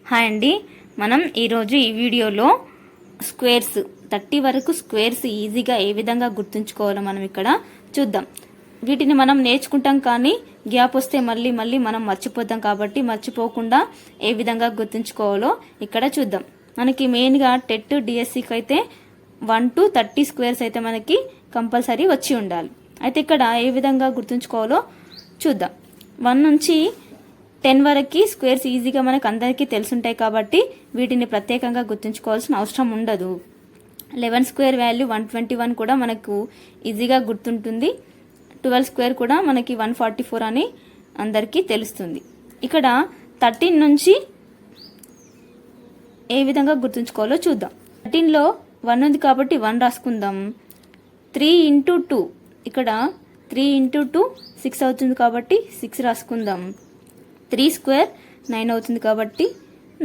Hi అండి. మనం ఈరోజు ఈ వీడియోలో స్క్వేర్స్ 30 వరకు స్క్వేర్స్ ఈజీగా ఏ విధంగా గుర్తుంచుకోవాలో మనం ఇక్కడ చూద్దాం. వీటిని మనం నేర్చుకుంటాం, కానీ గ్యాప్ వస్తే మళ్ళీ మనం మర్చిపోతాం. కాబట్టి మర్చిపోకుండా ఏ విధంగా గుర్తుంచుకోవాలో ఇక్కడ చూద్దాం. మనకి మెయిన్గా టెట్ డిఎస్సికి అయితే 1 to 30 స్క్వేర్స్ అయితే మనకి కంపల్సరీ వచ్చి ఉండాలి. అయితే ఇక్కడ ఏ విధంగా గుర్తుంచుకోవాలో చూద్దాం. 1 నుంచి 10 వరకు స్క్వేర్స్ ఈజీగా మనకు అందరికీ తెలుసుంటాయి, కాబట్టి వీటిని ప్రత్యేకంగా గుర్తుంచుకోవాల్సిన అవసరం ఉండదు. 11 స్క్వేర్ వాల్యూ 121 కూడా మనకు ఈజీగా గుర్తుంటుంది. 12 స్క్వేర్ కూడా మనకి 144 అని అందరికీ తెలుస్తుంది. ఇక్కడ 13 నుంచి ఏ విధంగా గుర్తుంచుకోవాలో చూద్దాం. 13లో 1 ఉంది కాబట్టి 1 రాసుకుందాం. 3 into 2, ఇక్కడ 3 into 2 6 అవుతుంది కాబట్టి 6 రాసుకుందాం. 3 స్క్వేర్ 9 అవుతుంది కాబట్టి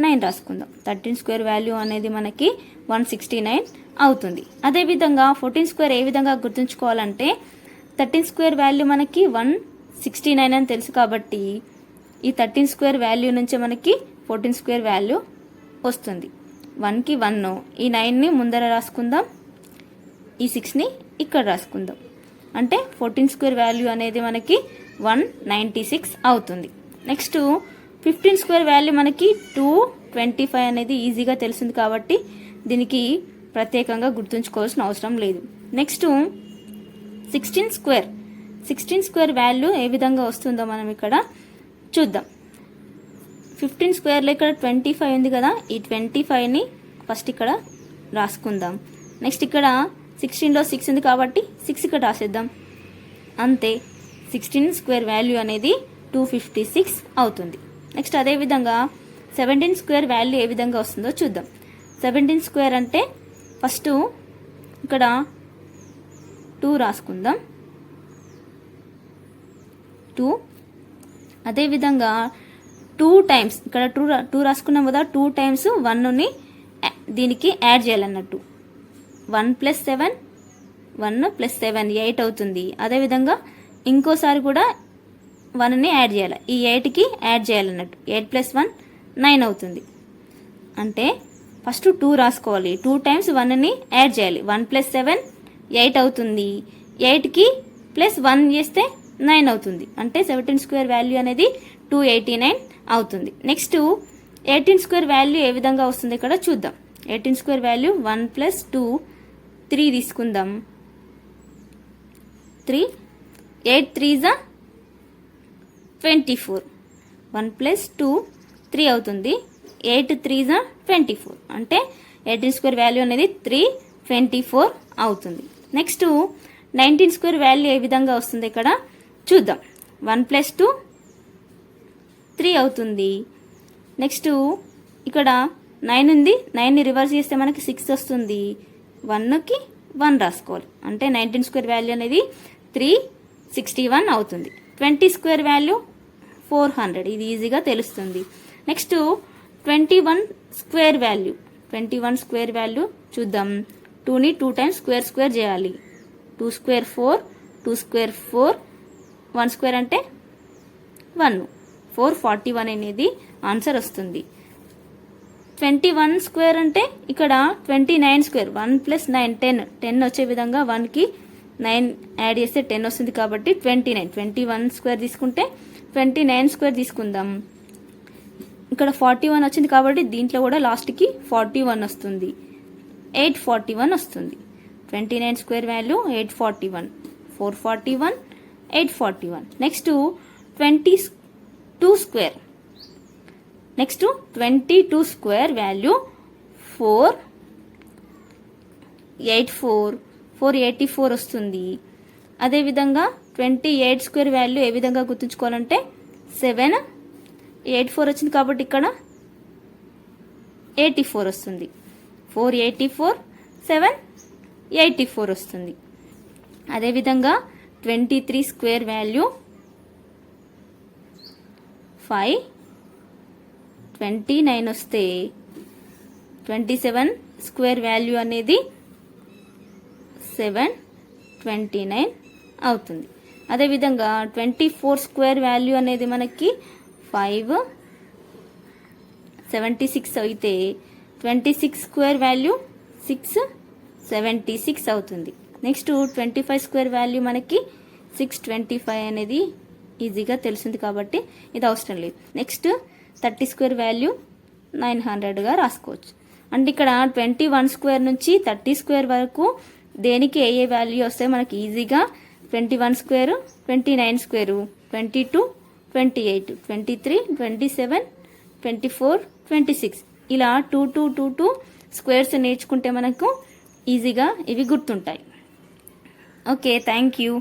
9 రాసుకుందాం. 13 స్క్వేర్ వాల్యూ అనేది మనకి 169 అవుతుంది. అదేవిధంగా 14 స్క్వేర్ ఏ విధంగా గుర్తుంచుకోవాలంటే 13 స్క్వేర్ వాల్యూ మనకి 169 అని తెలుసు, కాబట్టి ఈ 13 స్క్వేర్ వాల్యూ నుంచి మనకి 14 స్క్వేర్ వాల్యూ వస్తుంది. 1కి 1, ఈ 9ని ముందర రాసుకుందాం, ఈ 6ని ఇక్కడ రాసుకుందాం. అంటే 14 స్క్వేర్ వాల్యూ అనేది మనకి 196 అవుతుంది. నెక్స్ట్ 15 స్క్వేర్ వాల్యూ మనకి 225 అనేది ఈజీగా తెలుస్తుంది, కాబట్టి దీనికి ప్రత్యేకంగా గుర్తుంచుకోవాల్సిన అవసరం లేదు. నెక్స్ట్ 16 స్క్వేర్ వాల్యూ ఏ విధంగా వస్తుందో మనం ఇక్కడ చూద్దాం. 15 స్క్వేర్లో ఇక్కడ 25 ఉంది కదా, ఈ 25ని ఫస్ట్ ఇక్కడ రాసుకుందాం. నెక్స్ట్ ఇక్కడ 16లో 6 ఉంది కాబట్టి 6 ఇక్కడ రాసేద్దాం. అంతే, 16 స్క్వేర్ వాల్యూ అనేది 256 అవుతుంది. నెక్స్ట్ అదేవిధంగా 17 స్క్వేర్ వాల్యూ ఏ విధంగా వస్తుందో చూద్దాం. 17 స్క్వేర్ అంటే ఫస్ట్ ఇక్కడ 2 రాసుకుందాం. 2 అదేవిధంగా 2 టైమ్స్ ఇక్కడ 2 రాసుకున్నాం కదా, 2 టైమ్స్ 1ని దీనికి యాడ్ చేయాలన్నట్టు. 1 + 7 1 + 7 8 అవుతుంది. అదేవిధంగా ఇంకోసారి కూడా 1ని యాడ్ చేయాలి, ఈ 8కి యాడ్ చేయాలన్నట్టు. 8 + 1 9 అవుతుంది. అంటే ఫస్ట్ 2 రాసుకోవాలి, 2 టైమ్స్ 1ని యాడ్ చేయాలి. 1 + 7 8 అవుతుంది. 8కి +1 చేస్తే 9 అవుతుంది. అంటే 17 స్క్వేర్ వాల్యూ అనేది 289 అవుతుంది. నెక్స్ట్ 18 స్క్వేర్ వాల్యూ ఏ విధంగా వస్తుంది ఇక్కడ చూద్దాం. 18 స్క్వేర్ వాల్యూ 1 + 2 3 తీసుకుందాం. 3 8 3s 24. 1 + 2 3 అవుతుంది. 8 3s 24. అంటే 18 స్క్వేర్ వాల్యూ అనేది 324 అవుతుంది. నెక్స్ట్ 19 స్క్వేర్ వాల్యూ ఏ విధంగా వస్తుంది ఇక్కడ చూద్దాం. 1 + 2 3 అవుతుంది. నెక్స్ట్ ఇక్కడ 9 ఉంది, 9ని రివర్స్ చేస్తే మనకి 6 వస్తుంది. 1కి 1 రాసుకోవాలి. అంటే 19 స్క్వేర్ వాల్యూ అనేది 361 అవుతుంది. 20 స్క్వేర్ వాల్యూ 400, ఇది ఈజీగా తెలుస్తుంది. నెక్స్ట్ 21 స్క్వేర్ వాల్యూ చూద్దాం. 2ని 2 టైమ్స్ స్క్వేర్ చేయాలి. 2 స్క్వేర్ 4, 2 స్క్వేర్ 4, 1 స్క్వేర్ అంటే 1, 441 అనేది ఆన్సర్ వస్తుంది. 21 స్క్వేర్ అంటే ఇక్కడ 29 స్క్వేర్, 1 + 9 10 వచ్చే విధంగా 1కి 9 యాడ్ చేస్తే 10 వస్తుంది, కాబట్టి 29. 21 స్క్వేర్ తీసుకుంటే 29 స్క్వేర్ తీసుకుందాం. ఇక్కడ 41 వచ్చింది కాబట్టి దీంట్లో కూడా లాస్ట్కి 41 వస్తుంది. 841 వస్తుంది. 29 square value 841, 441, 841. Next 22 square value 484 వస్తుంది. అదేవిధంగా 28 స్క్వేర్ వాల్యూ ఏ విధంగా గుర్తుంచుకోవాలంటే 784 వచ్చింది కాబట్టి ఇక్కడ 84 వస్తుంది. 484 784 వస్తుంది. అదేవిధంగా 23 స్క్వేర్ వాల్యూ 529 వస్తే 27 స్క్వేర్ వాల్యూ అనేది 729 అవుతుంది. అదేవిధంగా 24 స్క్వేర్ వాల్యూ అనేది మనకి 5 76 అయితే 26 స్క్వేర్ వాల్యూ 676 అవుతుంది. నెక్స్ట్ 25 స్క్వేర్ వాల్యూ మనకి 625 అనేది ఈజీగా తెలిసింది కాబట్టి ఇది అవసరం లేదు. నెక్స్ట్ 30 స్క్వేర్ వాల్యూ 900గా రాసుకోవచ్చు. అంటే ఇక్కడ 21 స్క్వేర్ నుంచి 30 స్క్వేర్ వరకు దేనికి ఏ వాల్యూ వస్తే మనకి ఈజీగా 21 స్క్వేర్, 29 స్క్వేర్, 22, 28, 23, 27, 24, 26 ఇలా 2 స్క్వేర్స్ నేర్చుకుంటే మనకు ఈజీగా ఇవి గుర్తుంటాయి. Okay, thank you.